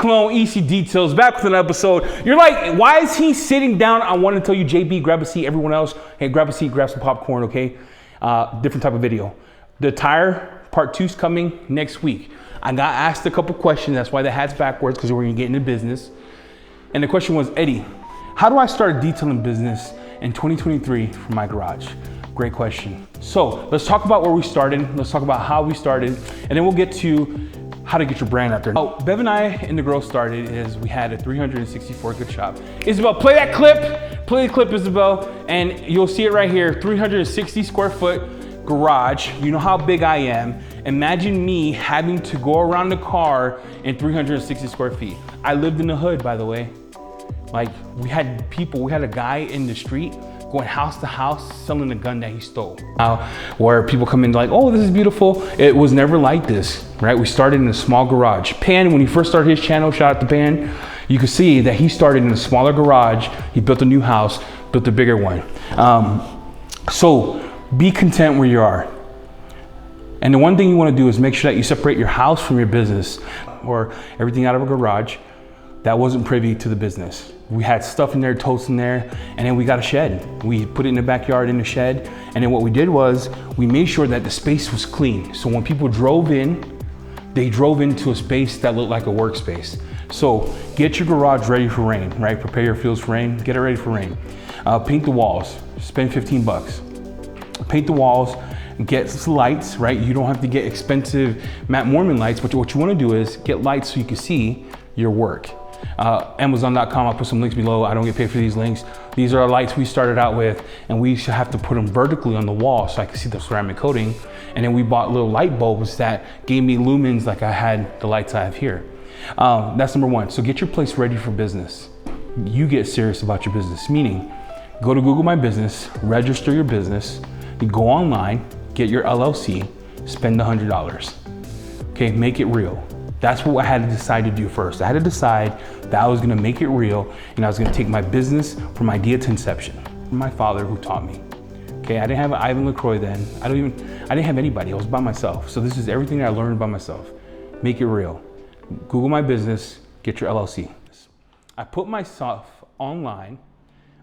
Cologne, EC Details, back with an episode. You're like, why is he sitting down? I want to tell you, JB, grab a seat. Everyone else, hey, grab a seat, grab some popcorn, okay? Different type of video. The tire part 2 is coming next week. I got asked a couple questions. That's why the hat's backwards, because we're going to get into business. And the question was, Eddie, how do I start a detailing business in 2023 from my garage? Great question. So let's talk about where we started. Let's talk about how we started, and then we'll get to how to get your brand out there. Oh, Bev and I and the girls started is we had a 364 good shop. Isabel, play that clip. Play the clip, Isabel, and you'll see it right here. 360 square foot garage. You know how big I am. Imagine me having to go around the car in 360 square feet. I lived in the hood, by the way. Like, we had a guy in the street going house to house selling a gun that he stole. Where people come in like, oh, this is beautiful. It was never like this, right? We started in a small garage. Pan, when he first started his channel, shout out to Pan, you can see that he started in a smaller garage. He built a new house, built a bigger one. So be content where you are. And the one thing you want to do is make sure that you separate your house from your business, or everything out of a garage that wasn't privy to the business. We had stuff in there, totes in there, and then we got a shed. We put it in the backyard in the shed, and then what we did was we made sure that the space was clean. So when people drove in, they drove into a space that looked like a workspace. So get your garage ready for rain, right? Prepare your fields for rain, get it ready for rain. Paint the walls, spend 15 bucks. Paint the walls, get some lights, right? You don't have to get expensive Matt Mormon lights, but what you wanna do is get lights so you can see your work. Amazon.com, I'll put some links below. I don't get paid for these links. These are our lights we started out with, and we should have to put them vertically on the wall so I can see the ceramic coating. And then we bought little light bulbs that gave me lumens like I had the lights I have here. That's number one. So get your place ready for business. You get serious about your business, meaning go to Google My Business, register your business, you go online, get your LLC, spend $100. Okay, make it real. That's what I had to decide to do first. I had to decide that I was gonna make it real, and I was gonna take my business from idea to inception. My father who taught me. Okay, I didn't have Ivan LaCroix then. I didn't have anybody, I was by myself. So this is everything I learned by myself. Make it real. Google My Business, get your LLC. I put myself online.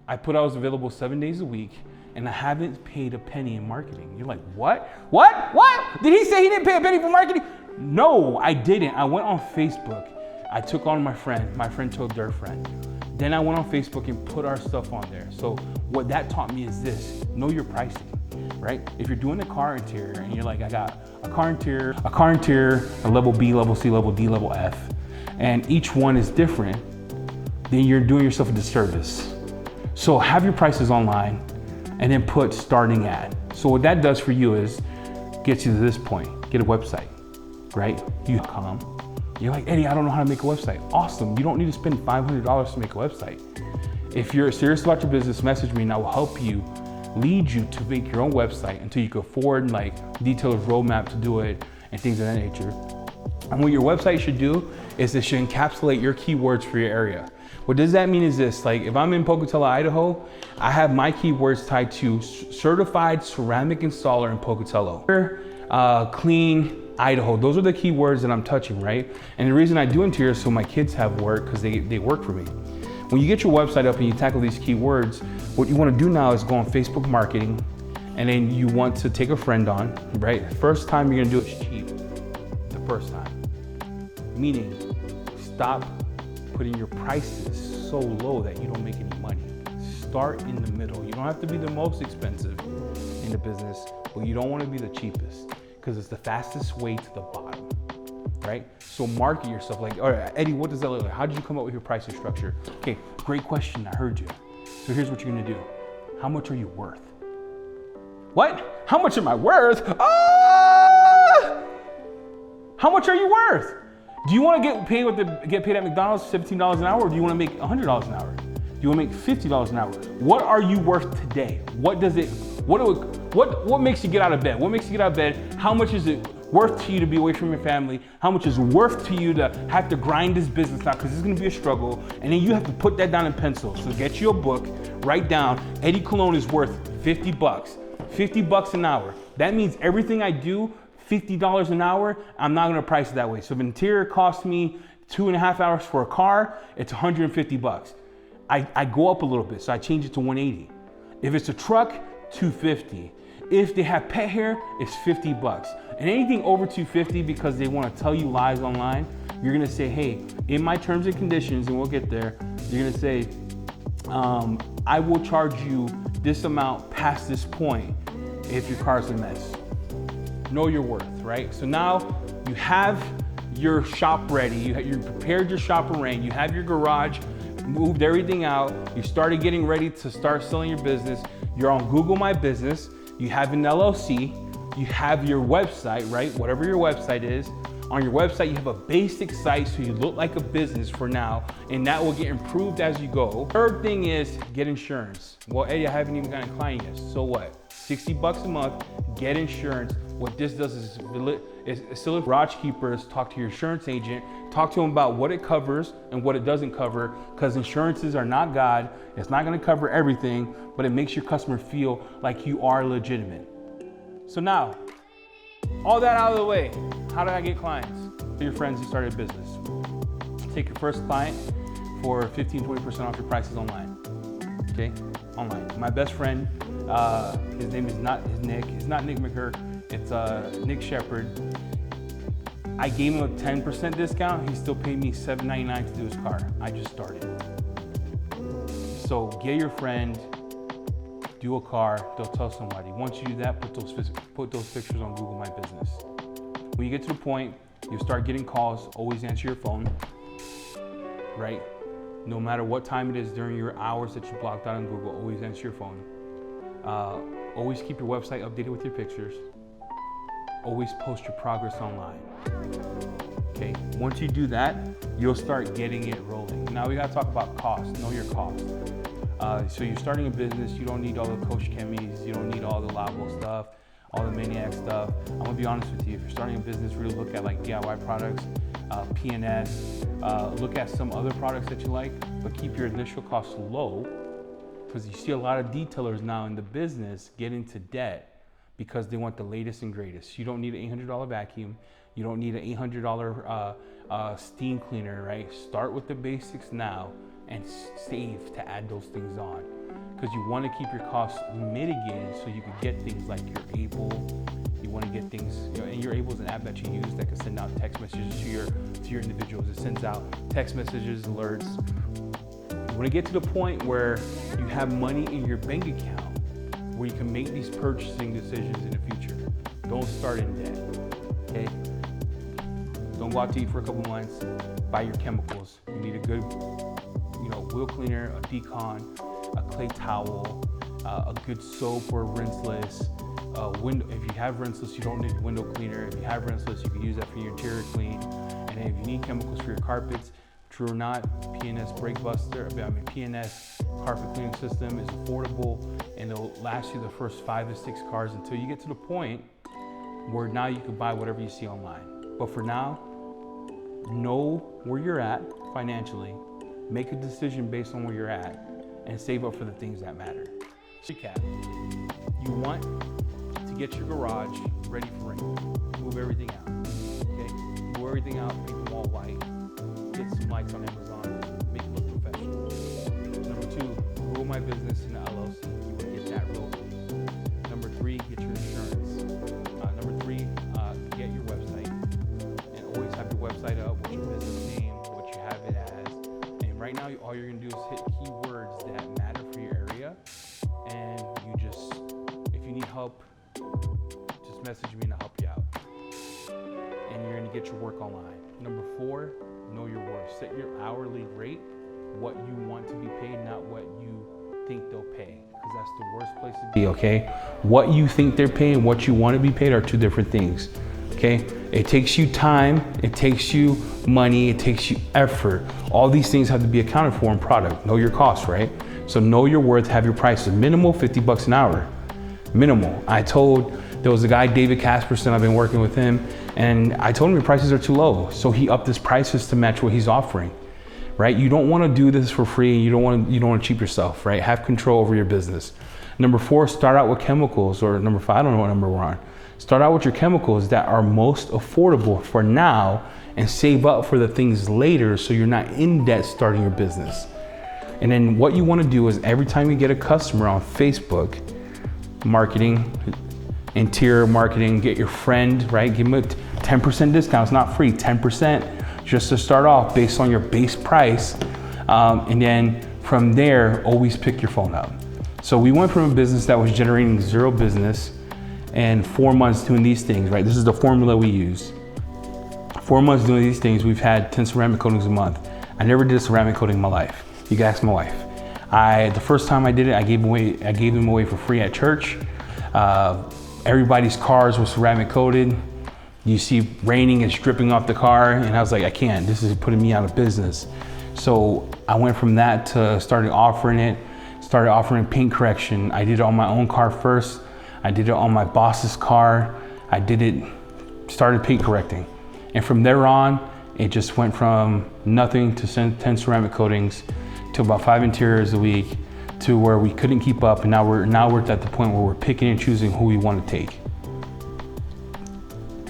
I put I was available 7 days a week, and I haven't paid a penny in marketing. You're like, what? What? Did he say he didn't pay a penny for marketing? No, I didn't. I went on Facebook. I took on my friend told their friend. Then I went on Facebook and put our stuff on there. So what that taught me is this: know your pricing, right? If you're doing a car interior and you're like, I got a car interior, a level B, level C, level D, level F, and each one is different, then you're doing yourself a disservice. So have your prices online and then put starting at. So what that does for you is gets you to this point. Get a website, right? You're like, Eddie, I don't know how to make a website. Awesome, you don't need to spend $500 to make a website. If you're serious about your business, message me and I will help you, lead you to make your own website until you can afford like detailed roadmap to do it and things of that nature. And what your website should do is it should encapsulate your keywords for your area. What does that mean is this: like if I'm in Pocatello, Idaho, I have my keywords tied to certified ceramic installer in Pocatello. Clean Idaho, those are the keywords that I'm touching, right? And the reason I do interior is so my kids have work, because they work for me. When you get your website up and you tackle these keywords, what you want to do now is go on Facebook marketing, and then you want to take a friend on, right? First time you're gonna do it cheap, the first time. Meaning, stop putting your prices so low that you don't make any money. Start in the middle. You don't have to be the most expensive in the business, but you don't want to be the cheapest, because it's the fastest way to the bottom, right? So market yourself. Like, all right, Eddie, what does that look like? How did you come up with your pricing structure? Okay, great question, I heard you. So here's what you're gonna do. How much are you worth? What? How much am I worth? How much are you worth? Do you want to get paid at McDonald's $15 an hour, or do you want to make $100 an hour? Do you want to make $50 an hour? What are you worth today? What makes you get out of bed? What makes you get out of bed? How much is it worth to you to be away from your family? How much is worth to you to have to grind this business out, because it's going to be a struggle, and then you have to put that down in pencil. So get you a book, write down, Eddie Cologne is worth 50 bucks. 50 bucks an hour. That means everything I do, $50 an hour, I'm not gonna price it that way. So if interior costs me 2.5 hours for a car, it's 150 bucks. I go up a little bit, so I change it to 180. If it's a truck, 250. If they have pet hair, it's 50 bucks. And anything over 250, because they want to tell you lies online, you're gonna say, hey, in my terms and conditions, and we'll get there, you're gonna say, I will charge you this amount past this point if your car's a mess. Know your worth, right? So now you have your shop ready, you prepared your shop arranged, you have your garage, moved everything out, you started getting ready to start selling your business, you're on Google My Business, you have an LLC, you have your website, right? Whatever your website is. On your website, you have a basic site so you look like a business for now, and that will get improved as you go. Third thing is get insurance. Well, Eddie, I haven't even gotten a client yet. So what? 60 bucks a month, get insurance. What this does is garage keepers, talk to your insurance agent, talk to them about what it covers and what it doesn't cover, because insurances are not God. It's not gonna cover everything, but it makes your customer feel like you are legitimate. So now, all that out of the way, how did I get clients? To your friends who started a business. Take your first client for 15-20% off your prices online. Okay, online. My best friend, his name is not Nick. It's not Nick McGurk. It's Nick Shepard. I gave him a 10% discount. He still paid me $7.99 to do his car. I just started. So get your friend, do a car, they'll tell somebody. Once you do that, put those pictures on Google My Business. When you get to the point, you start getting calls, always answer your phone, right? No matter what time it is during your hours that you blocked out on Google, always answer your phone. Always keep your website updated with your pictures. Always post your progress online. Okay, once you do that, you'll start getting it rolling. Now we gotta talk about cost, know your cost. So you're starting a business, you don't need all the Coach Chemis, you don't need all the Labo stuff, all the Maniac stuff. I'm gonna be honest with you, if you're starting a business, really look at like DIY products, P&S, look at some other products that you like, but keep your initial costs low, because you see a lot of detailers now in the business get into debt because they want the latest and greatest. You don't need an $800 vacuum, you don't need an $800 steam cleaner, right? Start with the basics now and save to add those things on, because you want to keep your costs mitigated so you can get things like your Able. You want to get things, and your Able is an app that you use that can send out text messages to your individuals. It sends out text messages, alerts. You want to get to the point where you have money in your bank account where you can make these purchasing decisions in the future. Don't start in debt, okay? Don't go out to eat for a couple months. Buy your chemicals. You need a good wheel cleaner, a decon, a clay towel, a good soap or rinseless. If you have rinseless, you don't need a window cleaner. If you have rinseless, you can use that for your interior clean. And then if you need chemicals for your carpets, true or not, P&S P&S carpet cleaning system is affordable, and it'll last you the first 5 to 6 cars until you get to the point where now you can buy whatever you see online. But for now, know where you're at financially. Make a decision based on where you're at and save up for the things that matter. Recap. You want to get your garage ready for rain. Move everything out. Okay? Move everything out, make them all white. Get some lights on Amazon, make it look professional. Number 2, Google My Business in the LLC. You want to get that rolling. Number 3, get your insurance. Number 3, get your website. And always have your website up with your business name, what you have it as. Right now, all you're gonna do is hit keywords that matter for your area, and if you need help, just message me and I'll help you out. And you're gonna get your work online. Number 4, know your worth. Set your hourly rate, what you want to be paid, not what you think they'll pay, because that's the worst place to be, okay? What you think they're paying, what you want to be paid are two different things. Okay, it takes you time, it takes you money, it takes you effort. All these things have to be accounted for in product. Know your costs, right? So know your worth, have your prices. Minimal 50 bucks an hour. Minimal. There was a guy, David Casperson, I've been working with him, and I told him your prices are too low. So he upped his prices to match what he's offering, right? You don't want to do this for free. You don't want to cheap yourself, right? Have control over your business. Number 4, start out with chemicals, or number 5, I don't know what number we're on. Start out with your chemicals that are most affordable for now, and save up for the things later so you're not in debt starting your business. And then what you want to do is every time you get a customer on Facebook, marketing, interior marketing, get your friend, right? Give them a 10% discount. It's not free, 10% just to start off based on your base price. And then from there, always pick your phone up. So we went from a business that was generating 0 business and 4 months doing these things, right? This is the formula we use. 4 months doing these things, we've had 10 ceramic coatings a month. I never did a ceramic coating in my life. You can ask my wife. The first time I did it, I gave them away for free at church. Everybody's cars were ceramic coated. You see raining and dripping off the car, and I was like, I can't, this is putting me out of business. So I went from that to started offering paint correction. I did it on my own car first. I did it on my boss's car. Started paint correcting. And from there on, it just went from nothing to 10 ceramic coatings to about 5 interiors a week, to where we couldn't keep up, and now we're at the point where we're picking and choosing who we want to take.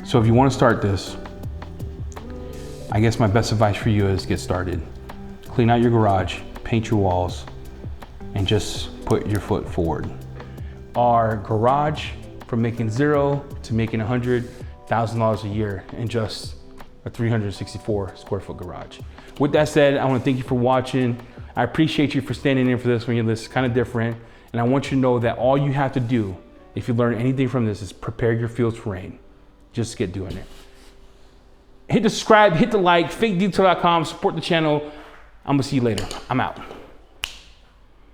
So if you want to start this, I guess my best advice for you is get started. Clean out your garage, paint your walls, and just put your foot forward. Our garage, from making 0 to making $100,000 a year in just a 364 square foot garage. With that said, I want to thank you for watching. I appreciate you for standing in for this one. This is kind of different. And I want you to know that all you have to do, if you learn anything from this, is prepare your fields for rain. Just get doing it. Hit the subscribe, hit the like, fakedetail.com, support the channel. I'm gonna see you later. I'm out.